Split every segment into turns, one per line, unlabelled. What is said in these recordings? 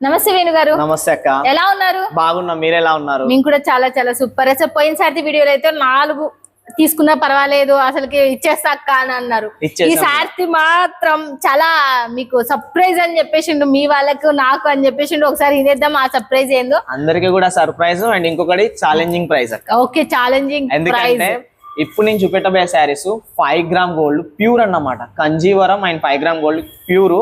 నమస్తే వేణు గారు.
నమస్తే అక్క.
ఎలా ఉన్నారు?
బాగున్నా, మీరు ఎలా ఉన్నారు?
మేము కూడా చాలా చాలా సూపర్. అసలు పోయినసారి వీడియోలో అయితే 4 తీసుకున్నా పర్వాలేదు, అసలుకి ఇచ్చేస్తా అక్క అని అన్నారు. ఈసారి మాత్రం చాలా మీకు సర్ప్రైజ్ అని చెప్పేసిండు, మీ వాళ్ళకు నాకు అని చెప్పేసిండు. ఒకసారి ఇదేద్దాం ఆ సర్ప్రైజ్ ఏందో.
అందరికి కూడా సర్ప్రైజ్ అండ్ ఇంకొకటి ఛాలెంజింగ్ ప్రైజ్ అక్క.
Okay, challenging prize.
ఇప్పుడు నేను చూపెట్టబోయే శారీస్ 5 గ్రామ్ గోల్డ్ ప్యూర్ అన్నమాట. Kanjeevaram and 5 gram gold pure.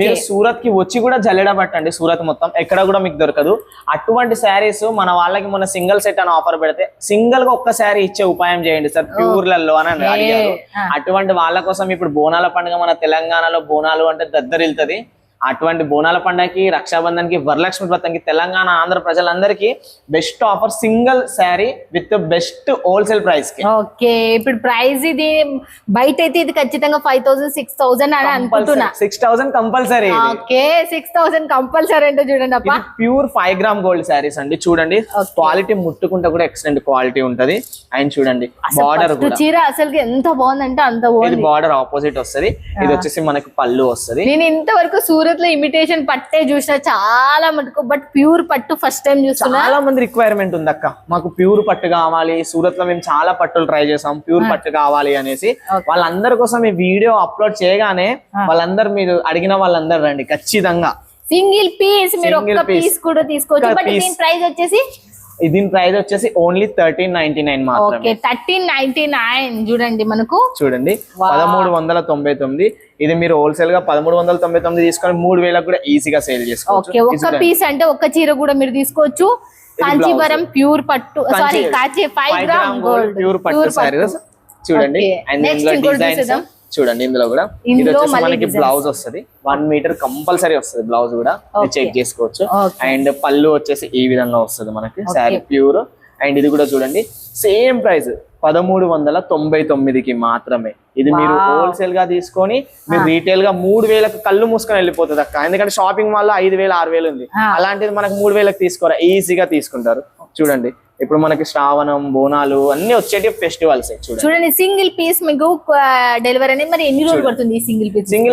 మీరు సూరత్ కి వచ్చి కూడా జల్లెడ పట్టండి, సూరత్ మొత్తం ఎక్కడ కూడా మీకు దొరకదు. అటువంటి శారీస్ మన వాళ్ళకి మొన్న సింగిల్ సెట్ అని ఆఫర్ పెడితే సింగిల్ గా ఒక్క శారీ ఇచ్చే ఉపాయం చేయండి సార్ ప్యూర్లలో అని అడిగారు. అటువంటి వాళ్ళ కోసం ఇప్పుడు బోనాల పండుగ, మన తెలంగాణలో బోనాలు అంటే దద్దరిల్తది. అటువంటి బోనాల పండుగకి, రక్షాబంధన్ కి, వరలక్ష్మి వ్రతంకి తెలంగాణ ఆంధ్ర ప్రజలందరికీ best offer single sari with best wholesale price కి.
ఓకే, ఇప్పుడు ప్రైస్ ఇది బయట అయితే ఇది ఖచ్చితంగా 5000 6000 అని అనుకుంటున్నా.
6000 కంపల్సరీ.
ఓకే, 6000 కంపల్సరీ అంటే చూడండి అప్ప.
ప్యూర్ 5 గ్రామ్ గోల్డ్ శారీస్ అండి. చూడండి క్వాలిటీ ముట్టుకుంటే కూడా ఎక్సలెంట్ క్వాలిటీ ఉంటది. అండ్ చూడండి బార్డర్ కూడా
చీర అసలు ఎంత బాగుందంటే అంత బాగుంది.
ఇది బార్డర్ ఆపోజిట్ వస్తది, ఇది వచ్చేసి మనకి పళ్ళు వస్తది.
నేను ఇంతవరకు సూరత్ లో ఇమిటేషన్ పట్టే చూసిన చాలా మటుకు, బట్ ప్యూర్ పట్టు ఫస్ట్ టైం చూస్తున్నా.
చాలా మంది రిక్వైర్మెంట్ ఉంది అక్క, మాకు ప్యూర్ పట్టు కావాలి. సూరత్ లో మేము చాలా పట్టులు ట్రై చేసాం, ప్యూర్ పట్టు కావాలి అనేసి. వాళ్ళందరి కోసం ఈ వీడియో అప్లోడ్ చేయగానే వాళ్ళందరూ, మీరు అడిగిన వాళ్ళందరూ రండి ఖచ్చితంగా.
సింగిల్ పీస్ మీరు ఒక్క పీస్ కూడా తీసుకోవచ్చు. బట్ దీని ప్రైస్ వచ్చేసి,
దీని ప్రైస్ వచ్చేసి ఓన్లీ 1399 మాత్రమే.
ఓకే, 1399. చూడండి మనకు,
చూడండి 1399. ఇది మీరు హోల్సేల్ గా 1399 తీసుకొని 3000 కూడా ఈజీగా సేల్ చేసుకోవచ్చు.
ఓకే, ఒక్క పీస్ అంటే ఒక్క చీర కూడా మీరు తీసుకోవచ్చు. కాంచీవరం ప్యూర్ పట్టు, sorry Kanchi 5 gram gold
pure పట్టు సారీస్ చూడండి. అండ్ ఇందులో డిజైన్స్ చూడండి, ఇందులో కూడా ఇది వచ్చేసి మనకి బ్లౌజ్ వస్తుంది 1 మీటర్ కంపల్సరీ వస్తుంది. బ్లౌజ్ కూడా చెక్ చేసుకోవచ్చు. అండ్ పళ్ళు వచ్చేసి ఈ విధంగా వస్తుంది మనకి శారీ ప్యూర్. అండ్ ఇది కూడా చూడండి సేమ్ ప్రైస్ 1399కి మాత్రమే. ఇది మీరు హోల్సేల్ గా తీసుకొని మీరు రీటైల్ గా 3000కి కళ్ళు మూసుకొని వెళ్ళిపోతుంది అక్క. ఎందుకంటే షాపింగ్ మాల్ లో 5000 6000 ఉంది, అలాంటిది మనకు 3000కి తీసుకోరా ఈజీగా తీసుకుంటారు. చూడండి ఇప్పుడు మనకి శ్రావణం, బోనాలు అన్ని వచ్చేటి ఫెస్టివల్స్.
చూడండి సింగిల్ పీస్ మీకు డెలివరీ అనేది మరి ఎన్ని రోజులు పడుతుంది? సింగిల్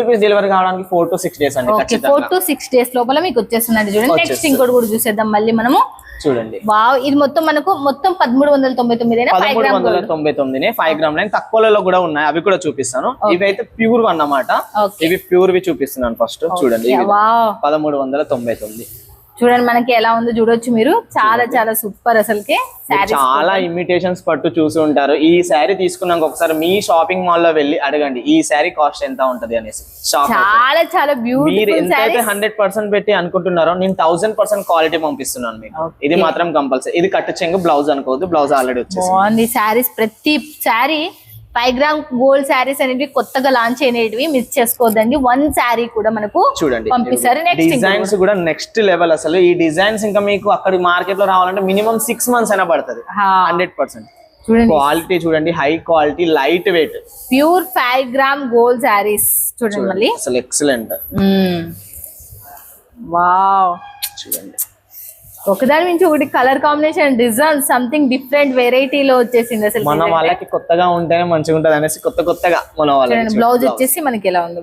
పీస్
డెలివరీ కావడానికి 4 to 6 days అండి.
4 to 6 days లోపల మీకు వచ్చేస్తుందండి. చూడండి నెక్స్ట్ ఇంకోటి కూడా చూసేద్దాం మళ్ళీ మనము.
చూడండి
వావ్, ఇది మొత్తం మనకు మొత్తం 1399
5 గ్రామ్ లైన్ తక్కువలో కూడా ఉన్నాయి, అవి కూడా చూపిస్తాను. ఇవి అయితే ప్యూర్ అన్నమాట. ఇవి ప్యూర్ వి చూపిస్తున్నాను ఫస్ట్. చూడండి 1399.
చూడండి మనకి ఎలా ఉందో చూడొచ్చు మీరు. చాలా చాలా సూపర్. అసలుకి
చాలా ఇమిటేషన్స్ పట్టు చూసి ఉంటారు. ఈ శారీ తీసుకున్నాక ఒకసారి మీ షాపింగ్ మాల్ లో వెళ్ళి అడగండి ఈ శారీ కాస్ట్ ఎంత ఉంటది అనేసి.
చాలా చాలా బ్యూటిఫుల్.
మీరు ఎంతైతే 100% పెట్టి అనుకుంటున్నారో నేను 1000% క్వాలిటీ పంపిస్తున్నాను మీకు. ఇది మాత్రం కంపల్సరీ. ఇది కట్టు చెంగు, బ్లౌజ్ అనుకోవద్దు, బ్లౌజ్ ఆల్రెడీ వచ్చేసి.
శారీస్ ప్రతి శారీ 5 గ్రామ్ గోల్డ్ శారీస్ అనేవి కొత్తగా లాంచ్ అయినవి మిస్ చేసుకోవద్దండి. 1 శారీ కూడా మనకు
చూడండి
పంపిస్తారు.
డిజైన్స్ కూడా నెక్స్ట్ లెవెల్. అసలు ఈ డిజైన్స్ ఇంకా మీకు అక్కడ మార్కెట్ లో రావాలంటే మినిమం 6 months అయినా పడుతుంది. 100%. క్వాలిటీ చూడండి, high quality, light weight,
pure 5 gram gold saris. చూడండి మళ్ళీ
అసలు ఎక్సలెంట్.
వావ్,
చూడండి
ఒకదాని నుంచి ఒకటి colour combination, design something different వెరైటీలో వచ్చేసింది. అసలు
మన వాళ్ళకి కొత్తగా ఉంటేనే మంచిగా ఉంటది అనేసి కొత్తగా మన వాళ్ళకి.
బ్లౌజ్ వచ్చేసి మనకి ఎలా ఉంది,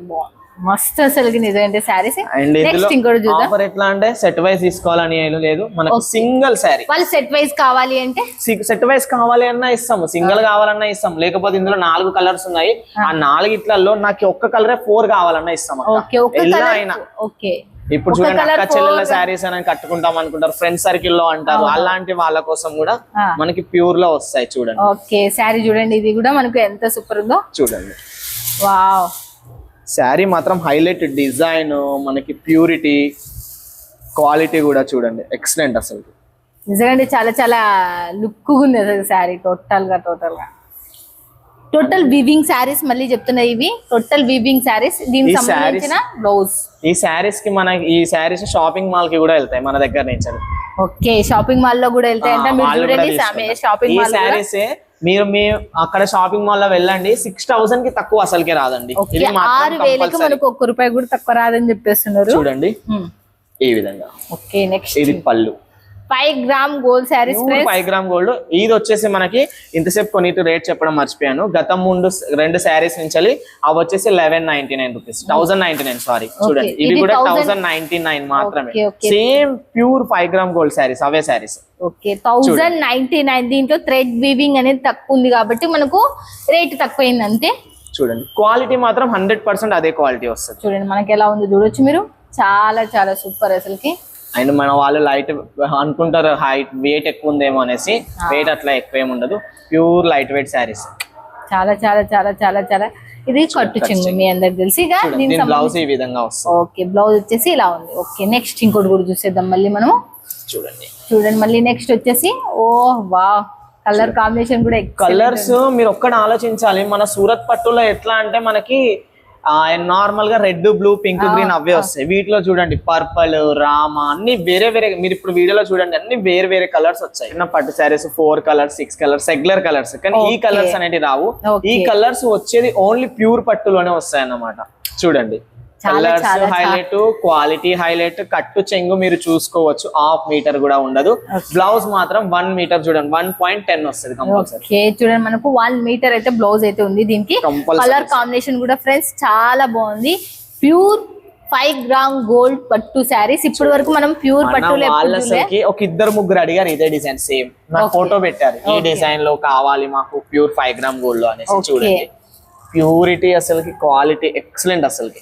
మస్త్ అసలు నిజంగా శారీస్.
నెక్స్ట్ ఇంకోటి చూద్దాం. ఆఫర్ ఎట్లా అంటే సెట్ వైస్ తీసుకోవాలని లేదు, మనకు సింగిల్ శారీ.
వాళ్ళు సెట్ వైస్ కావాలి అంటే
సెట్ వైస్ కావాలి అన్నా ఇస్తాము, సింగిల్ కావాలన్నా ఇస్తాం. లేకపోతే ఇందులో 4 కలర్స్ ఉన్నాయి, ఆ 4 ఇట్లలో నాకు ఒక్క కలరే 4 కావాలన్నా ఇస్తాం.
ఓకే,
ఇప్పుడు చూడండి అక్క చెల్లెల శారీస్ అని కట్టుకుంటాం అనుకుంటారు, ఫ్రెండ్స్ సర్కిల్ లో అంటారు. అలాంటి వాళ్ళ కోసం కూడా మనకి ప్యూర్ లో వస్తాయి. చూడండి
ఓకే, శారీ చూడండి, ఇది కూడా మనకు ఎంత సూపర్ ఉందో చూడండి. వావ్,
శారీ మాత్రం హైలైట్, డిజైన్, మనకి ప్యూరిటీ, క్వాలిటీ కూడా చూడండి ఎక్సలెంట్. అసలు
నిజంగా చాలా చాలా లుక్ ఉంది అసలు శారీ. టోటల్ వీవింగ్ శారీస్ మళ్ళీ చెప్తున్నా, ఇవి టోటల్ వీవింగ్ శారీస్. దీనికి సంబంధించిన బ్లౌజ్.
ఈ శారీస్ కి మనకి ఈ శారీస్ షాపింగ్ మాల్ కి కూడా వెళ్తాయి మన దగ్గర నుంచి.
ఓకే, షాపింగ్ మాల్ లో కూడా వెళ్తాయంటే మీరు చూడండి షాపింగ్ మాల్
శారీస్. మీరు అక్కడ షాపింగ్ మాల్ లో వెళ్ళండి, 6000 కి తక్కువ అసలుకే రాదండి.
6000కి మనకు ₹1 కూడా తక్కువ రాదని చెప్పేస్తున్నారు.
చూడండి ఈ విధంగా.
ఓకే, నెక్స్ట్
ఇది పళ్ళు.
5 gram gold saris
5 gram gold. ఇది వచ్చేసి మనకి ఇంతసేపు కొన్నిటి రేట్ చెప్పడం మర్చిపోయాను. గతం ముందు 2 శారీస్ నుంచి అవి వచ్చేసి 1199 రూపీస్, 1099 సారీ. చూడండి ఇవి కూడా 1099 మాత్రమే. Same pure 5 gram gold saris, అవే శారీస్.
ఓకే 1099. దీంట్లో థ్రెడ్ వీవింగ్ అనేది తక్కువ ఉంది కాబట్టి మనకు రేట్ తక్కువైంది అంతే.
చూడండి క్వాలిటీ మాత్రం 100% అదే క్వాలిటీ వస్తుంది.
చూడండి మనకి ఎలా ఉందో చూడొచ్చు మీరు, చాలా చాలా సూపర్ అసలుకి.
అండ్ మన వాళ్ళు లైట్ అనుకుంటారు హైట్ వెయిట్ ఎక్కువ ఉందేమో అనేసి, వెయిట్ అట్లా ఎక్కువ ఏమి ఉండదు. ప్యూర్ లైట్ వెయిట్ శారీస్,
చాలా చాలా చాలా చాలా చాలా. ఇది కట్టు చెంగు మీ అందరికి తెలిసి.
బ్లౌజ్ ఈ విధంగా వస్తుంది.
ఓకే బ్లౌజ్ వచ్చేసి ఇలా ఉంది. ఓకే నెక్స్ట్ ఇంకోటి కూడా చూసేద్దాం మళ్ళీ మనం. చూడండి మళ్ళీ నెక్స్ట్ వచ్చేసి ఓ వా కలర్ కాంబినేషన్ కూడా.
కలర్స్ మీరు ఒక్కడ ఆలోచించాలి. మన సూరత్ పట్టులో ఎట్లా అంటే మనకి నార్మల్ గా రెడ్ బ్లూ పింక్ గ్రీన్ అవే వస్తాయి. వీటిలో చూడండి పర్పల్ రామ అన్ని వేరే వేరే, మీరు ఇప్పుడు వీడియోలో చూడండి అన్ని వేరే వేరే కలర్స్ వచ్చాయి. పట్టు saris 4 colours 6 colours regular colours, కానీ ఈ కలర్స్ అనేవి రావు. ఈ కలర్స్ వచ్చేది ఓన్లీ ప్యూర్ పట్టులోనే వస్తాయి అన్నమాట. చూడండి కలర్స్ హైలైట్, క్వాలిటీ హైలైట్. కట్టు చెంగు మీరు చూసుకోవచ్చు, 1/2 మీటర్ కూడా ఉండదు. బ్లౌజ్ మాత్రం 1 మీటర్ చూడండి 1.10 వస్తుంది కంపల్సరీ.
చూడండి మనకు 1 మీటర్ అయితే బ్లౌజ్ అయితే ఉంది. దీనికి కలర్ కాంబినేషన్ కూడా ఫ్రెండ్స్ చాలా బాగుంది. ప్యూర్ 5 గ్రామ్ గోల్డ్ పట్టు శారీస్. ఇప్పటి వరకు మనం ప్యూర్ పట్టు
వాళ్ళకి ఒక 2-3 అడిగారు ఇదే డిజైన్ సేమ్, నాకు ఫోటో పెట్టారు ఈ డిజైన్ లో కావాలి మాకు ప్యూర్ 5 గ్రామ్ గోల్డ్ లో అనేసి. చూడండి ప్యూరిటీ అసలుకి, క్వాలిటీ ఎక్సలెంట్ అసలుకి.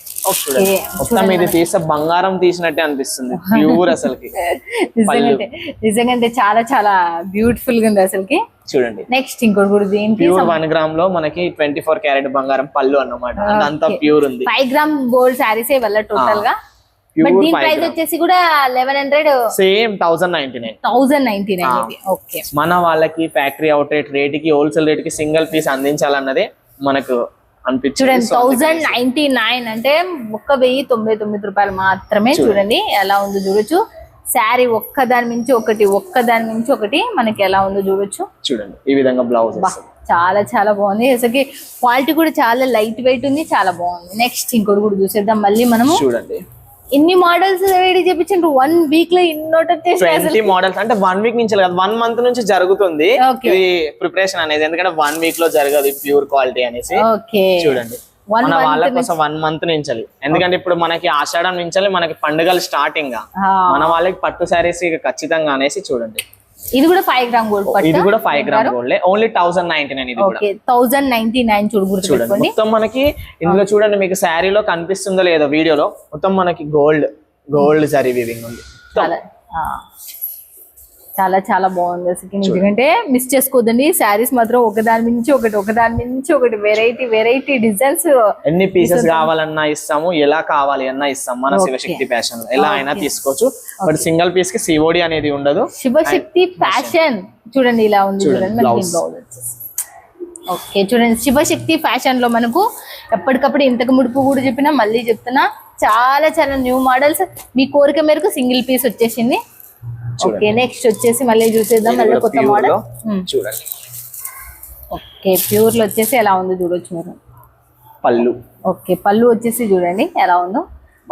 మొత్తం ఇది తీసే బంగారం తీసినట్టే అనిపిస్తుంది ప్యూర్ అసలుకి.
నిజంగా చాలా చాలా బ్యూటిఫుల్ గా ఉంది అసలుకి.
చూడండి
నెక్స్ట్ ఇంకోటి కూడా
ప్యూర్ 1 గ్రామ్ లో మనకి 24 క్యారెట్ బంగారం పళ్ళు అన్నమాట. అదంతా ప్యూర్ ఉంది.
5 గ్రామ్ గోల్డ్ శారీస్ వల్ల టోటల్ గా. బట్ దీని ప్రైస్ వచ్చేసి కూడా 1100
సేమ్ 1099.
ఓకే
మన వాళ్ళకి ఫ్యాక్టరీ అవుట్లెట్ రేట్ కి హోల్సేల్ రేట్ కి సింగిల్ పీస్ అందించాలన్నదే మనకు అనిపించింది.
1099 అంటే 1099 రూపాయలు మాత్రమే. చూడండి ఎలా ఉందో చూడొచ్చు. శారీ ఒక్కదాని మించి ఒకటి మనకి ఎలా ఉందో చూడొచ్చు.
చూడండి ఈ విధంగా బ్లౌజ్
చాలా చాలా బాగుంది అసలు. క్వాలిటీ కూడా చాలా లైట్ వెయిట్ ఉంది, చాలా బాగుంది. నెక్స్ట్ ఇంకోటి కూడా చూసేద్దాం మళ్ళీ మనము.
చూడండి
ఇన్ని మోడల్స్ రెడీ చేపించండి 1 వీక్ లో.
20 మోడల్స్ అంటే 1 వీక్ నుంచి కాదు, 1 మంత్ నుంచి జరుగుతుంది ఇది ప్రిపరేషన్ అనేది. ఎందుకంటే 1 వీక్ లో జరగదు ప్యూర్ క్వాలిటీ అనేసి. చూడండి మన వాళ్ళ కోసం 1 మంత్ నుంచి. ఎందుకంటే ఇప్పుడు మనకి ఆషాఢం నుంచి మనకి పండుగలు స్టార్టింగ్, మన వాళ్ళకి పట్టు శారీస్ ఖచ్చితంగా అనేసి. చూడండి
ఇది కూడా 5 గ్రామ్ గోల్డ్ పట్టు.
ఇది కూడా 5 గ్రామ్ గోల్డ్ ఓన్లీ 1099. ఇది కూడా
1099
చూడండి. మొత్తం మనకి ఇందులో చూడండి మీకు శారీలో కనిపిస్తుందో లేదో వీడియోలో, మొత్తం మనకి గోల్డ్ జరీ వీవింగ్ ఉంది.
చాలా చాలా బాగుంది అసలు. ఎందుకంటే మిస్ చేసుకోవద్దండి శారీస్ మాత్రం ఒకదాని మించి ఒకటి వెరైటీ డిజైన్స్.
ఎన్ని పీసెస్ కావాలన్నా ఇస్తాము, ఎలా కావాలి అన్నా ఇస్తాం. మన శివశక్తి ఫ్యాషన్ ఎలా అయినా తీసుకోవచ్చు. బట్ సింగిల్ పీస్ కి సిఓడి అనేది ఉండదు.
శివశక్తి ఫ్యాషన్ చూడండి ఇలా ఉంది. చూడండి ఓకే చూడండి శివశక్తి ఫ్యాషన్ లో మనకు ఎప్పటికప్పుడు ఇంతకు ముడుపు కూడా చెప్పినా మళ్ళీ చెప్తున్నా, చాలా చాలా న్యూ మోడల్స్. మీ కోరిక మేరకు సింగిల్ పీస్ వచ్చేసింది. ఓకే నెక్స్ట్ వచ్చేసి మళ్ళీ చూసేద్దాం మళ్ళీ కొత్త మోడల్.
చూడండి
ఓకే ప్యూర్ లో వచ్చేసి ఎలా ఉందో చూడొచ్చు మీరు.
పళ్ళు
ఓకే పళ్ళు వచ్చేసి చూడండి ఎలా ఉందో.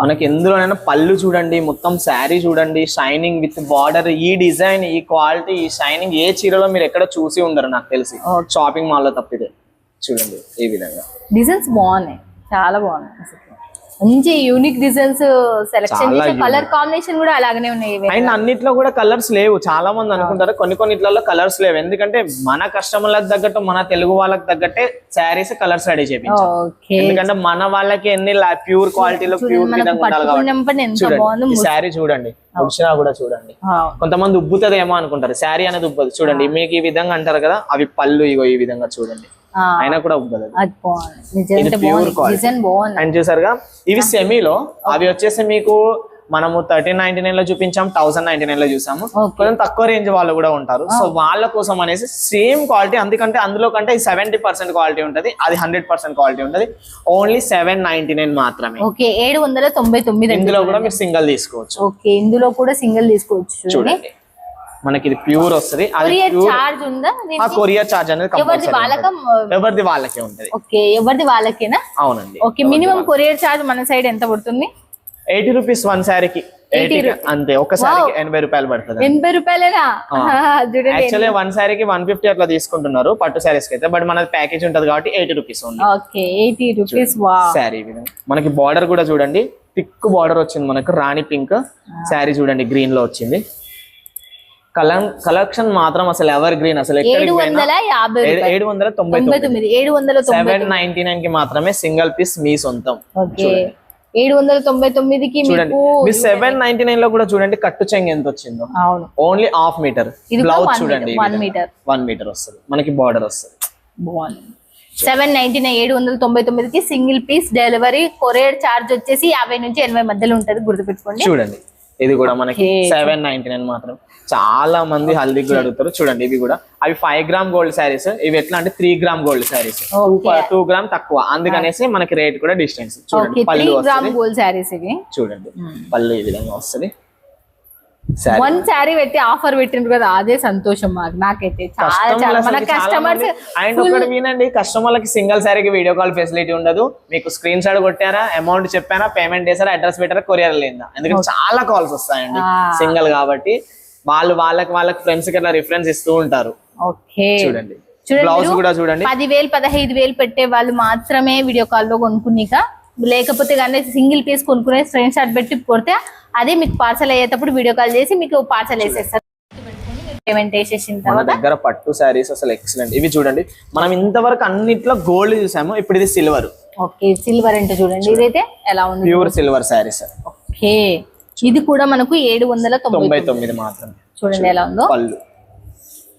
మనకి ఎందులోనైనా పళ్ళు చూడండి, మొత్తం శారీ చూడండి, షైనింగ్ విత్ బార్డర్. ఈ డిజైన్, ఈ క్వాలిటీ, ఈ షైనింగ్ ఏ చీరలో మీరు ఎక్కడ చూసి ఉండరు నాకు తెలిసి, షాపింగ్ మాల్ లో తప్పితే. చూడండి ఈ విధంగా
డిజైన్స్ బాగున్నాయి, చాలా బాగున్నాయి. మంచి యూనిక్ డిజైన్స్ సెలెక్షన్ చేసే కలర్ కాంబినేషన్ కూడా అలాగనే ఉన్నాయి.
అండ్ అన్నిట్లో కూడా కలర్స్ లేవు. చాలా మంది అనుకుంటారు కొన్నిట్లలో కలర్స్ లేవు. ఎందుకంటే మన కస్టమర్లకు తగ్గట్టు, మన తెలుగు వాళ్ళకి తగ్గట్టే శారీస్ కలర్స్ రెడీ చేయించాం. ఎందుకంటే మన వాళ్ళకి ఎన్ని ప్యూర్ క్వాలిటీలో ప్యూర్ విధంగా ఉండాలి కాబట్టి. చూడండి ఈ శారీ చూడండి, ఉడిచినా కూడా చూడండి. కొంతమంది ఉబ్బుతుంది ఏమో అనుకుంటారు, శారీ అనేది ఉబ్బదు. చూడండి మీకు ఈ విధంగా అంటారు కదా, అవి పళ్ళు ఇగో ఈ విధంగా చూడండి, అయినా కూడా ఉబ్బదు. అండ్ చూసారుగా ఇవి సెమీలో, అవి వచ్చేసి మీకు మనము 1399 లో చూపించాం, 1099 లో చూసాము. కొంచెం తక్కువ రేంజ్ వాళ్ళు కూడా ఉంటారు. సో వాళ్ళ కోసం అనేసి సేమ్ క్వాలిటీ, అందుకంటే అందులో కంటే 70% క్వాలిటీ ఉంటది, అది 100% క్వాలిటీ ఉంటది. ఓన్లీ 799 మాత్రమే.
799.
ఇందులో కూడా మీరు సింగిల్ తీసుకోవచ్చు.
ఓకే ఇందులో కూడా సింగిల్ తీసుకోవచ్చు.
చూడండి మనకి ఇది ప్యూర్ వస్తుంది. కొరియర్ చార్జ్ అనేది ఎవరిది వాళ్ళకే ఉంటది.
ఓకే ఎవరిది వాళ్ళకేనా?
అవునండి.
ఓకే మినిమం కొరియర్ చార్జ్ మన సైడ్ ఎంత పడుతుంది?
80 రూపీస్ 1 శారీకి, 80 అంతే. ఒక శారీకి 80 రూపాయలు పడుతుంది.
80 రూపాయలేనా? చూడండి,
యాక్చువల్లీ 1 శారీకి 150 అట్లా తీసుకుంటున్నారు పట్టు శారీస్ కి అయితే, బట్ మనది ప్యాకేజ్ ఉంటది కాబట్టి 80 రూపీస్ ఉంది.
Okay, 80 rupees.
శారీ మనకి బార్డర్ కూడా చూడండి, థిక్ బార్డర్ వచ్చింది మనకు, రాణి పింక్ శారీ చూడండి, గ్రీన్ లో వచ్చింది. కలెక్షన్ మాత్రం అసలు ఎవర్ గ్రీన్, అసలు 799 కి మాత్రమే సింగిల్ పీస్ మీ సొంతం.
799 కి
చూడండి, మీ 799 లో కూడా చూడండి కట్టు చెంగు ఎంత వచ్చిందో.
అవును,
ఓన్లీ హాఫ్ మీటర్ బ్లౌజ్ చూడండి,
1 మీటర్
1 మీటర్ వస్తుంది మనకి, బార్డర్ వస్తుంది.
799 799 కి single piece delivery, courier charge వచ్చేసి 50 నుంచి 80 మధ్యలో ఉంటది, గుర్తుపెట్టుకోండి.
చూడండి ఇది కూడా మనకి 799 మాత్రం. చాలా మంది హల్దీ కూడా అడుగుతారు. చూడండి ఇవి కూడా, అవి 5 గ్రామ్ గోల్డ్ శారీస్, ఇవి ఎట్లా అంటే 3 గ్రామ్ గోల్డ్ శారీస్, 2 గ్రామ్ తక్కువ, అందుకనేసి మనకి రేట్ కూడా డిస్టెన్స్. చూడండి పళ్ళు వస్తుంది, చూడండి పళ్ళు ఈ విధంగా వస్తుంది.
1 శారీ పెట్టి ఆఫర్ పెట్టిండ్రు కదా, అదే సంతోషం నాకైతే. చాలా మన కస్టమర్స్
అండ్ ఒకటి వినండి, కస్టమర్లకి సింగిల్ శారీకి వీడియో కాల్ ఫెసిలిటీ ఉండదు. మీకు స్క్రీన్ షాట్ కొట్టారా, అమౌంట్ చెప్పారా, పేమెంట్ చేశారా, అడ్రస్ పెట్టారా, కొరియర్ లేదా, ఎందుకంటే చాలా కాల్స్ వస్తాయండి సింగిల్ కాబట్టి. వాళ్ళకి ఫ్రెండ్స్ కి అట్లా రిఫరెన్స్ ఇస్తూ ఉంటారు.
ఓకే,
చూడండి బ్లౌజ్ కూడా చూడండి,
10,000 15,000 పెట్టే వాళ్ళు మాత్రమే వీడియో కాల్ లో కొనుక్కునిక, లేకపోతే కానీ సింగిల్ పీస్ కొనుక్కునే స్క్రీన్ షాట్ పెట్టి కొడితే అదే మీకు పార్సల్ అయ్యేటప్పుడు వీడియో కాల్ చేసి మీకు పార్సల్ వేసేస్తారు. పేమెంట్ వేసేసిన తర్వాత
దగ్గర పట్టు శారీస్ అసలు ఎక్సలెంట్. ఇవి చూడండి, మనం ఇంతవరకు అన్నిట్లో గోల్డ్ చూసాము, ఇప్పుడు ఇది సిల్వర్.
ఓకే, సిల్వర్ అంటే చూడండి ఇదైతే ఎలా ఉంది,
ప్యూర్ సిల్వర్ శారీస్.
ఓకే, ఇది కూడా మనకు 799
మాత్రమే.
చూడండి ఎలా ఉందో,
పళ్ళు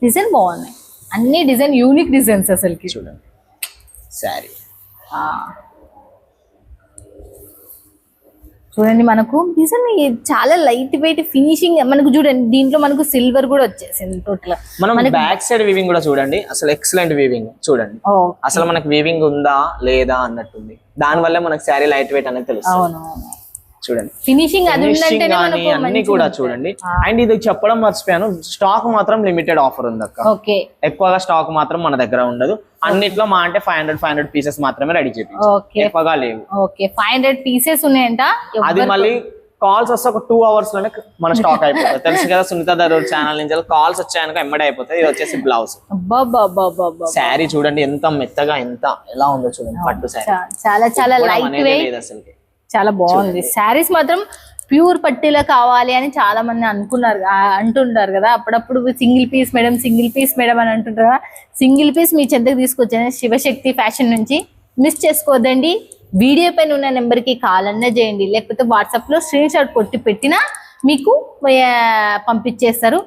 డిజైన్ బాగున్నాయి, అన్ని డిజైన్ యూనిక్ డిజైన్స్ అసలుకి.
చూడండి శారీ
చూడండి, మనకు డిజైన్ చాలా లైట్ వెయిట్ ఫినిషింగ్. మనకు చూడండి దీంట్లో మనకు సిల్వర్ కూడా వచ్చేసింది టోటల్.
మనం బ్యాక్ సైడ్ వీవింగ్ కూడా చూడండి, అసలు ఎక్సలెంట్ వీవింగ్ చూడండి. అసలు మనకు వీవింగ్ ఉందా లేదా అన్నట్టుంది, దాని వల్ల మనకు శారీ లైట్ వెయిట్ అనేది తెలుస్తుంది. చూడండి
ఫినిషింగ్
అన్ని కూడా చూడండి. అండ్ ఇది చెప్పడం మర్చిపోయాను, స్టాక్ మాత్రం లిమిటెడ్ ఆఫర్ ఉంది అక్క. ఎక్కువగా స్టాక్ మాత్రం మన దగ్గర ఉండదు, అన్నిట్లో మా అంటే 500 పీసెస్ మాత్రమే రెడీ చేయాలి, ఎక్కువగా లేవు.
500 పీసెస్ ఉన్నాయంట.
అది మళ్ళీ కాల్స్ వస్తే ఒక 2 hours లోనే మన స్టాక్ అయిపోతుంది. తెలుసు కదా సునీత దరూర్ ఛానల్ నుంచి కాల్స్ వచ్చాయనుక ఎమ్మడే అయిపోతుంది. ఇది వచ్చేసి బ్లౌజ్. శారీ చూడండి ఎంత మెత్తగా, ఎంత ఎలా ఉందో చూడండి, పట్టు శారీ
చాలా చాలా లైట్ వెయిట్, అసలు చాలా బాగుంది. శారీస్ మాత్రం ప్యూర్ పట్టీలో కావాలి అని చాలా మంది అంటుంటారు కదా, అప్పుడప్పుడు సింగిల్ పీస్ మేడం అని అంటుంటారు కదా. సింగిల్ పీస్ మీ చెంతకు తీసుకొచ్చాను శివశక్తి ఫ్యాషన్ నుంచి. మిస్ చేసుకోవద్దండి. వీడియో పైన ఉన్న నెంబర్కి కాల్ అన్నా చేయండి, లేకపోతే వాట్సాప్లో స్క్రీన్ షాట్ కొట్టి పెట్టినా మీకు పంపించేస్తారు.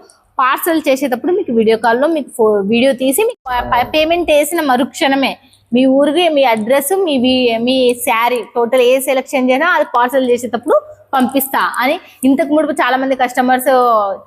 పార్సల్ చేసేటప్పుడు మీకు వీడియో కాల్లో మీకు వీడియో తీసి మీకు పేమెంట్ వేసిన మరుక్షణమే మీ ఊరికి మీ అడ్రస్ మీ శారీ టోటల్ ఏ సెలెక్షన్ చేసినా అది పార్సల్ చేసేటప్పుడు పంపిస్తా అని ఇంతకు ముందు చాలా మంది కస్టమర్స్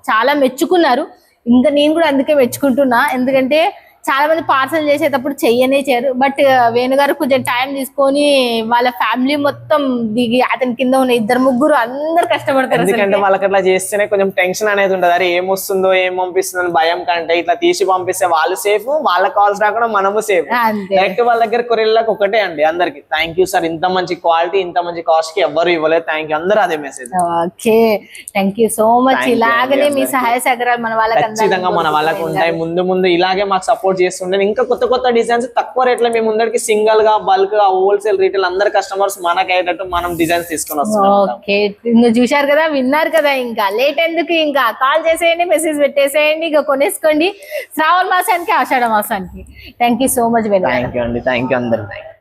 చాలా మెచ్చుకున్నారు. ఇంకా నేను కూడా అందుకే మెచ్చుకుంటున్నా, ఎందుకంటే చాలా మంది పార్సల్ చేసేటప్పుడు చేయరు. బట్ వేణుగారు కొంచెం టైం తీసుకొని వాళ్ళ ఫ్యామిలీ మొత్తం దిగి అతని కింద ఉన్న 2-3 అందరు కష్టపడతారు.
ఎందుకంటే వాళ్ళకి అట్లా చేస్తేనే కొంచెం టెన్షన్ అనేది ఉంటుంది. అరే ఏమొస్తుందో ఏం పంపిస్తుందో భయం కంటే ఇట్లా తీసి పంపిస్తే వాళ్ళు సేఫ్, వాళ్ళ కాల్స్ రాకుండా మనము సేఫ్. డైరెక్ట్ వాళ్ళ దగ్గర కొరియర్లకు ఒకటే అండి అందరికి థ్యాంక్ యూ సార్, ఇంత మంచి క్వాలిటీ ఇంత మంచి కాస్ట్ కి ఎవరు ఇవ్వలేదు, థ్యాంక్ యూ అందరూ అదే message.
Okay, thank you so much. ఇలాగనే మీ సహాయ సహకారాలు మన వాళ్ళకి
ఖచ్చితంగా మన వాళ్ళకి ఉంటాయి. ముందు ఇలాగే మాకు సపోర్ట్ చేస్తుండే ఇంకా కొత్త డిజైన్స్ తక్కువ రేట్లో మేము ముందరికి సింగిల్ గా బల్క్ గా హోల్సేల్ రీటైల్ అందరు కస్టమర్స్ మనకి అయ్యేటట్టు మనం డిజైన్స్ తీసుకొని వస్తాం.
ఓకే, చూశారు కదా, విన్నారు కదా, ఇంకా లేట్ ఎందుకు, ఇంకా కాల్ చేసేయండి, మెసేజ్ పెట్టేసేయండి, ఇక కొనేసుకోండి శ్రావణ మాసానికి ఆషాఢ మాసానికి. Thank you so much.
Thank you అండి, థ్యాంక్ యూ అందరు.